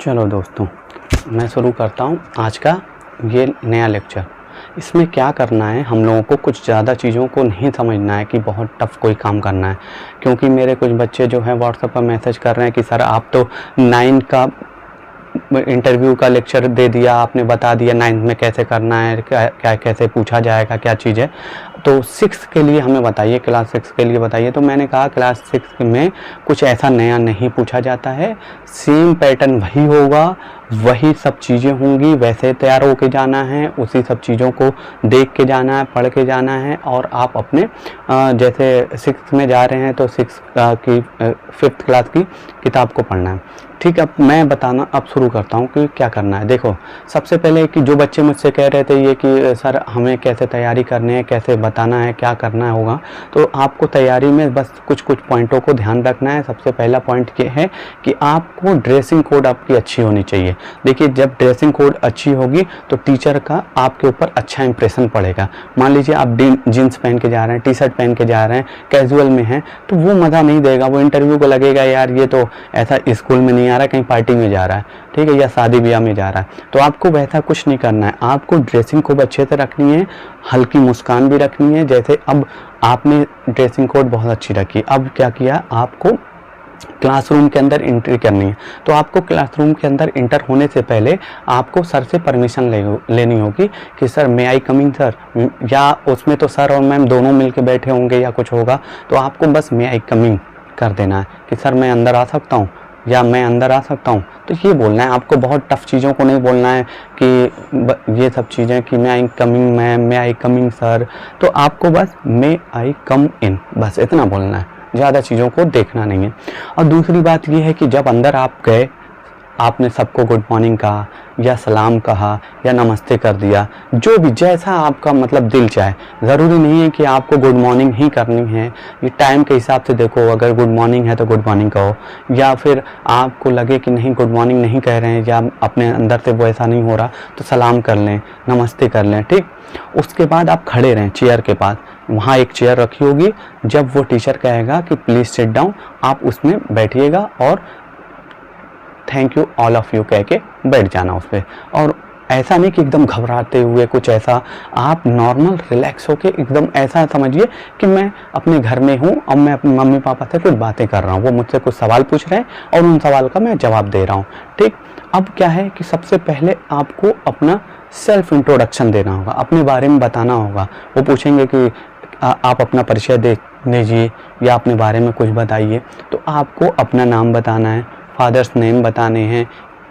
चलो दोस्तों, मैं शुरू करता हूँ आज का ये नया लेक्चर। इसमें क्या करना है, हम लोगों को कुछ ज़्यादा चीज़ों को नहीं समझना है कि बहुत टफ कोई काम करना है। क्योंकि मेरे कुछ बच्चे जो हैं व्हाट्सएप पर मैसेज कर रहे हैं कि सर आप तो 9 का इंटरव्यू का लेक्चर दे दिया, आपने बता दिया 9th में कैसे करना है, क्या कैसे पूछा जाएगा, क्या चीज़ है। तो 6 के लिए हमें बताइए, क्लास 6 के लिए बताइए। तो मैंने कहा क्लास 6 में कुछ ऐसा नया नहीं पूछा जाता है, सेम पैटर्न वही होगा, वही सब चीज़ें होंगी, वैसे तैयार होके जाना है, उसी सब चीज़ों को देख के जाना है, पढ़ के जाना है। और आप अपने जैसे 6 में जा रहे हैं तो 6 की 5th क्लास की किताब को पढ़ना है। ठीक है, मैं बताना अब शुरू करता हूँ कि क्या करना है। देखो, सबसे पहले कि जो बच्चे मुझसे कह रहे थे ये कि सर हमें कैसे तैयारी करनी है, कैसे बताना है, क्या करना होगा, तो आपको तैयारी में बस कुछ पॉइंटों को ध्यान रखना है। सबसे पहला पॉइंट ये है कि आपको ड्रेसिंग कोड आपकी अच्छी होनी चाहिए। देखिए, जब ड्रेसिंग कोड अच्छी होगी तो टीचर का आपके ऊपर अच्छा इंप्रेशन पड़ेगा। मान लीजिए आप जीन्स पहन के जा रहे हैं, टी शर्ट पहन के जा रहे हैं, कैजुअल में हैं, तो वो मज़ा नहीं देगा। वो इंटरव्यू को लगेगा यार ये तो ऐसा स्कूल में नहीं आ रहा है, कहीं पार्टी में जा रहा है, ठीक है, या शादी ब्याह में जा रहा है। तो आपको वैसा कुछ नहीं करना है, आपको ड्रेसिंग कोड अच्छे से रखनी है, हल्की मुस्कान भी रखनी है। जैसे अब आपने ड्रेसिंग कोड बहुत अच्छी रखी, अब क्या किया, आपको क्लासरूम के अंदर एंट्री करनी है। तो आपको क्लासरूम के अंदर इंटर होने से पहले आपको सर से परमिशन लेनी होगी कि sir may I coming sir, या उसमें तो सर और मैम दोनों मिलके बैठे होंगे या कुछ होगा, तो आपको बस मे आई कमिंग कर देना है कि सर मैं अंदर आ सकता हूँ या मैं अंदर आ सकता हूँ। तो ये बोलना है आपको, बहुत टफ चीज़ों को नहीं बोलना है कि ये सब चीज़ें कि may I coming ma'am, may I coming sir. तो आपको बस मे आई कम इन, बस इतना बोलना है, ज़्यादा चीज़ों को देखना नहीं है। और दूसरी बात ये है कि जब अंदर आप गए, आपने सबको गुड मॉर्निंग कहा या सलाम कहा या नमस्ते कर दिया, जो भी जैसा आपका मतलब दिल चाहे। ज़रूरी नहीं है कि आपको गुड मॉर्निंग ही करनी है, ये टाइम के हिसाब से देखो। अगर गुड मॉर्निंग है तो गुड मॉर्निंग कहो, या फिर आपको लगे कि नहीं गुड मॉर्निंग नहीं कह रहे हैं या अपने अंदर से वो ऐसा नहीं हो रहा, तो सलाम कर लें, नमस्ते कर लें, ठीक। उसके बाद आप खड़े रहें चेयर के पास, वहाँ एक चेयर रखी होगी। जब वो टीचर कहेगा कि प्लीज़ सिट डाउन, आप उसमें बैठिएगा और thank you all of you कह के बैठ जाना उस पर। और ऐसा नहीं कि एकदम घबराते हुए कुछ ऐसा, आप नॉर्मल रिलैक्स होके एकदम ऐसा समझिए कि मैं अपने घर में हूँ और मैं अपने मम्मी पापा से कुछ बातें कर रहा हूँ, वो मुझसे कुछ सवाल पूछ रहे हैं और उन सवाल का मैं जवाब दे रहा हूँ, ठीक। अब क्या है कि सबसे पहले आपको अपना सेल्फ इंट्रोडक्शन देना होगा, अपने बारे में बताना होगा। वो पूछेंगे कि आप अपना परिचय दे दीजिए या अपने बारे में कुछ बताइए। तो आपको अपना नाम बताना है, फादर्स नेम बताने हैं,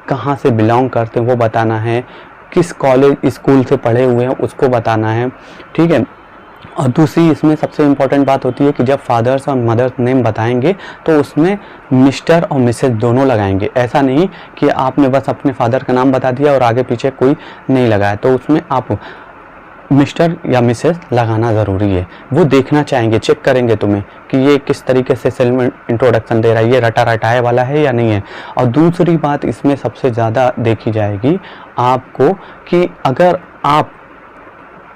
कहाँ से बिलोंग करते हैं वो बताना है, किस कॉलेज स्कूल से पढ़े हुए हैं उसको बताना है, ठीक है। और दूसरी इसमें सबसे इम्पॉर्टेंट बात होती है कि जब फादर्स और मदर्स नेम बताएंगे तो उसमें मिस्टर और मिसेज दोनों लगाएंगे। ऐसा नहीं कि आपने बस अपने फादर का नाम बता दिया और आगे पीछे कोई नहीं लगाया, तो उसमें आप मिस्टर या मिसेस लगाना ज़रूरी है। वो देखना चाहेंगे, चेक करेंगे तुम्हें कि ये किस तरीके से सेल्फ इंट्रोडक्शन दे रहा है, ये रटा रटाए वाला है या नहीं है। और दूसरी बात इसमें सबसे ज़्यादा देखी जाएगी आपको कि अगर आप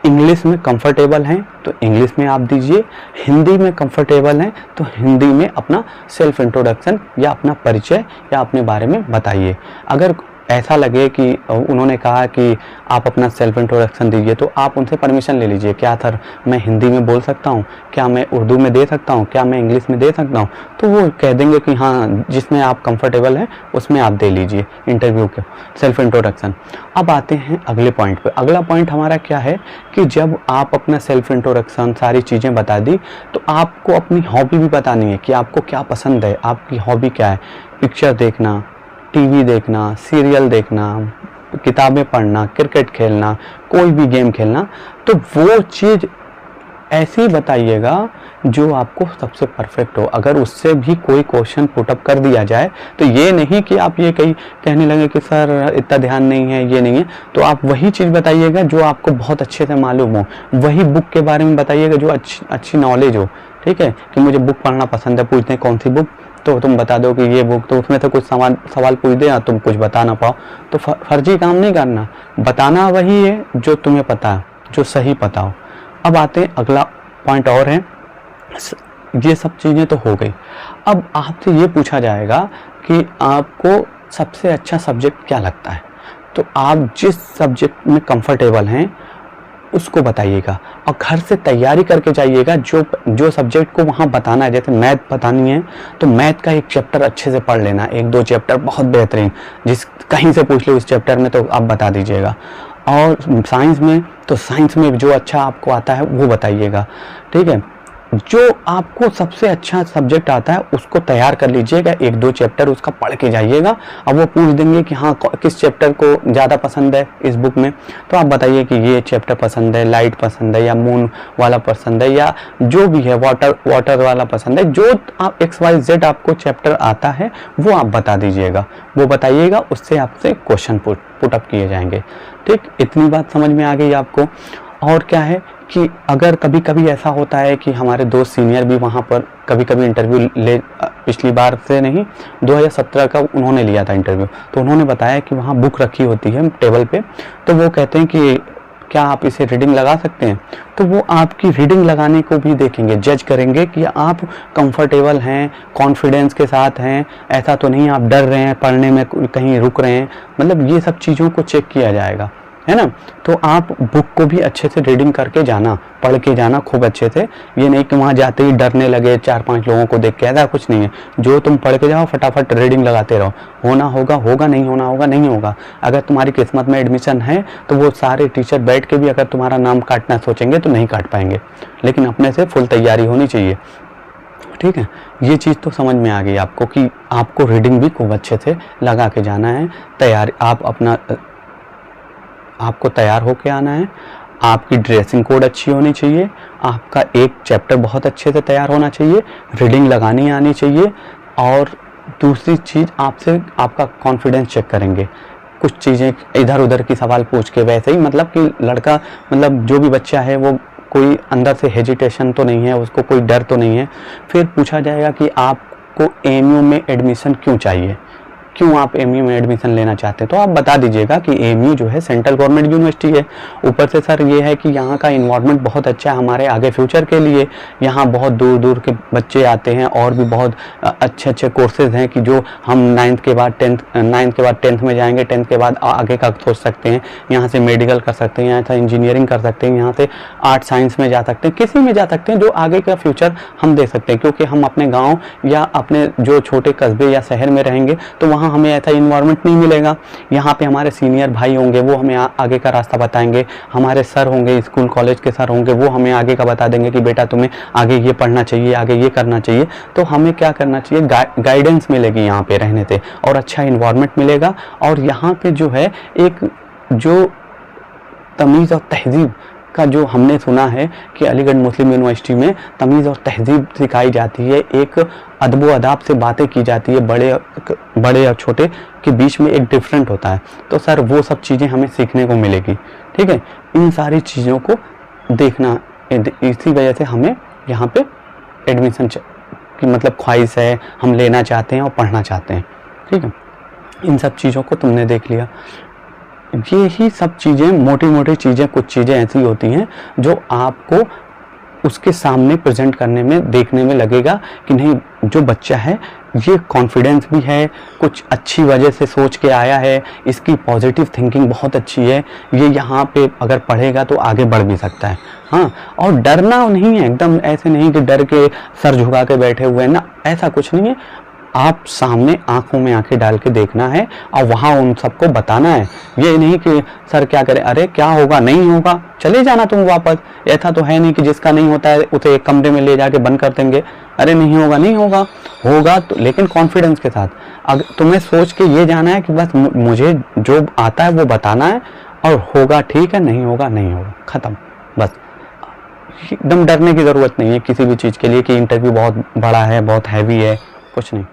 इंग्लिश में कंफर्टेबल हैं तो इंग्लिश में आप दीजिए, हिंदी में कंफर्टेबल हैं तो हिंदी में अपना सेल्फ इंट्रोडक्शन या अपना परिचय या अपने बारे में बताइए। अगर ऐसा लगे कि उन्होंने कहा कि आप अपना सेल्फ इंट्रोडक्शन दीजिए तो आप उनसे परमिशन ले लीजिए, क्या सर मैं हिंदी में बोल सकता हूँ, क्या मैं उर्दू में दे सकता हूँ, क्या मैं इंग्लिश में दे सकता हूँ। तो वो कह देंगे कि हाँ जिसमें आप कंफर्टेबल हैं उसमें आप दे लीजिए इंटरव्यू के सेल्फ इंट्रोडक्शन। अब आते हैं अगले पॉइंट पे। अगला पॉइंट हमारा क्या है कि जब आप अपना सेल्फ इंट्रोडक्शन सारी चीज़ें बता दी तो आपको अपनी हॉबी भी बतानी है कि आपको क्या पसंद है, आपकी हॉबी क्या है। पिक्चर देखना, टीवी देखना, सीरियल देखना, किताबें पढ़ना, क्रिकेट खेलना, कोई भी गेम खेलना, तो वो चीज़ ऐसी बताइएगा जो आपको सबसे परफेक्ट हो। अगर उससे भी कोई क्वेश्चन पुटअप कर दिया जाए तो ये नहीं कि आप ये कहीं कहने लगे कि सर इतना ध्यान नहीं है, ये नहीं है, तो आप वही चीज़ बताइएगा जो आपको बहुत अच्छे से मालूम हो। वही बुक के बारे में बताइएगा जो अच्छी नॉलेज हो, ठीक है। कि मुझे बुक पढ़ना पसंद है, पूछते हैं कौन सी बुक, तो तुम बता दो कि ये बुक, तो उसमें से कुछ सवाल पूछ दे या तुम कुछ बता ना पाओ, तो फर्जी काम नहीं करना। बताना वही है जो तुम्हें पता है, जो सही पता हो। अब आते हैं अगला पॉइंट और है, ये सब चीज़ें तो हो गई। अब आपसे ये पूछा जाएगा कि आपको सबसे अच्छा सब्जेक्ट क्या लगता है, तो आप जिस सब्जेक्ट में कंफर्टेबल हैं उसको बताइएगा और घर से तैयारी करके जाइएगा। जो सब्जेक्ट को वहाँ बताना है, जैसे मैथ बतानी है तो मैथ का एक चैप्टर अच्छे से पढ़ लेना, 1-2 चैप्टर बहुत बेहतरीन, जिस कहीं से पूछ लो इस चैप्टर में तो आप बता दीजिएगा। और साइंस में तो साइंस में जो अच्छा आपको आता है वो बताइएगा, ठीक है। जो आपको सबसे अच्छा सब्जेक्ट आता है उसको तैयार कर लीजिएगा, 1-2 चैप्टर उसका पढ़ के जाइएगा। अब वो पूछ देंगे कि हाँ किस चैप्टर को ज़्यादा पसंद है इस बुक में, तो आप बताइए कि ये चैप्टर पसंद है, लाइट पसंद है, या मून वाला पसंद है, या जो भी है वाटर वाला पसंद है। जो आप XYZ आपको चैप्टर आता है वो आप बता दीजिएगा, वो बताइएगा, उससे आपसे क्वेश्चन पुटअप किए जाएंगे, ठीक। इतनी बात समझ में आ गई आपको। और क्या है कि अगर कभी कभी ऐसा होता है कि हमारे दोस्त सीनियर भी वहाँ पर कभी कभी इंटरव्यू ले, पिछली बार से नहीं 2017 का उन्होंने लिया था इंटरव्यू, तो उन्होंने बताया कि वहाँ बुक रखी होती है टेबल पे, तो वो कहते हैं कि क्या आप इसे रीडिंग लगा सकते हैं, तो वो आपकी रीडिंग लगाने को भी देखेंगे, जज करेंगे कि आप कंफर्टेबल हैं, कॉन्फिडेंस के साथ हैं, ऐसा तो नहीं आप डर रहे हैं, पढ़ने में कहीं रुक रहे हैं, मतलब ये सब चीज़ों को चेक किया जाएगा, है ना। तो आप बुक को भी अच्छे से रीडिंग करके जाना, पढ़ के जाना खूब अच्छे से। ये नहीं कि वहाँ जाते ही डरने लगे 4-5 लोगों को देख के, ऐसा कुछ नहीं है। जो तुम पढ़ के जाओ फटाफट रीडिंग लगाते रहो, होना होगा होगा, नहीं होना होगा नहीं होगा। अगर तुम्हारी किस्मत में एडमिशन है तो वो सारे टीचर बैठ के भी अगर तुम्हारा नाम काटना सोचेंगे तो नहीं काट पाएंगे, लेकिन अपने से फुल तैयारी होनी चाहिए, ठीक है। ये चीज़ तो समझ में आ गई आपको कि आपको रीडिंग भी खूब अच्छे से लगा के जाना है। तैयारी आपको तैयार होके आना है, आपकी ड्रेसिंग कोड अच्छी होनी चाहिए, आपका एक चैप्टर बहुत अच्छे से तैयार होना चाहिए, रीडिंग लगानी आनी चाहिए। और दूसरी चीज़ आपसे आपका कॉन्फिडेंस चेक करेंगे, कुछ चीज़ें इधर उधर की सवाल पूछ के, वैसे ही मतलब कि लड़का मतलब जो भी बच्चा है वो कोई अंदर से हेजिटेशन तो नहीं है, उसको कोई डर तो नहीं है। फिर पूछा जाएगा कि आपको AMU में एडमिशन क्यों चाहिए, क्यों आप AMU में एडमिशन लेना चाहते हैं, तो आप बता दीजिएगा कि AMU जो है सेंट्रल गवर्नमेंट यूनिवर्सिटी है। ऊपर से सर ये है कि यहाँ का इन्वायरमेंट बहुत अच्छा है हमारे आगे फ्यूचर के लिए, यहाँ बहुत दूर दूर के बच्चे आते हैं और भी बहुत अच्छे अच्छे कोर्सेज हैं कि जो हम 9th के बाद 10th में जाएंगे, 10th के बाद आगे का सोच सकते हैं, यहाँ से मेडिकल कर सकते हैं, यहाँ से इंजीनियरिंग कर सकते हैं, यहाँ से आर्ट साइंस में जा सकते हैं, किसी में जा सकते हैं जो आगे का फ्यूचर हम दे सकते हैं। क्योंकि हम अपने गाँव या अपने जो छोटे कस्बे या शहर में रहेंगे तो वहाँ हमें ऐसा इन्वायरमेंट नहीं मिलेगा। यहाँ पे हमारे सीनियर भाई होंगे, वो हमें आगे का रास्ता बताएंगे, हमारे सर होंगे, स्कूल कॉलेज के सर होंगे, वो हमें आगे का बता देंगे कि बेटा तुम्हें आगे ये पढ़ना चाहिए, आगे ये करना चाहिए। तो हमें क्या करना चाहिए, गाइडेंस मिलेगी यहाँ पे रहने से, और अच्छा इन्वायरमेंट मिलेगा। और यहाँ पे जो है एक जो तमीज़ और तहजीब का जो हमने सुना है कि अलीगढ़ मुस्लिम यूनिवर्सिटी में तमीज़ और तहजीब सिखाई जाती है, एक अदब अदाब से बातें की जाती है, बड़े और छोटे के बीच में एक डिफरेंट होता है। तो सर वो सब चीज़ें हमें सीखने को मिलेगी, ठीक है। इन सारी चीज़ों को देखना, इसी वजह से हमें यहाँ पे एडमिशन की मतलब ख्वाहिश है, हम लेना चाहते हैं और पढ़ना चाहते हैं, ठीक है। इन सब चीज़ों को तुमने देख लिया। ये ही सब चीज़ें, मोटी मोटी चीज़ें, कुछ चीज़ें ऐसी होती हैं जो आपको उसके सामने प्रेजेंट करने में, देखने में लगेगा कि नहीं जो बच्चा है ये कॉन्फिडेंस भी है, कुछ अच्छी वजह से सोच के आया है, इसकी पॉजिटिव थिंकिंग बहुत अच्छी है, ये यहाँ पे अगर पढ़ेगा तो आगे बढ़ भी सकता है। हाँ, और डरना नहीं है, एकदम ऐसे नहीं कि डर के सर झुका के बैठे हुए हैं ना, ऐसा कुछ नहीं है। आप सामने आंखों में आंखें डाल के देखना है और वहाँ उन सबको बताना है। ये नहीं कि सर क्या करे, अरे क्या होगा, नहीं होगा, चले जाना तुम वापस। ऐसा तो है नहीं कि जिसका नहीं होता है उसे एक कमरे में ले जाके बंद कर देंगे, अरे नहीं होगा नहीं होगा, होगा तो लेकिन कॉन्फिडेंस के साथ। अगर तुम्हें सोच के ये जाना है कि बस मुझे जो आता है वो बताना है, और होगा ठीक है, नहीं होगा नहीं होगा, ख़त्म। बस एकदम डरने की ज़रूरत नहीं है किसी भी चीज़ के लिए कि इंटरव्यू बहुत बड़ा है, बहुत हैवी है, कुछ नहीं।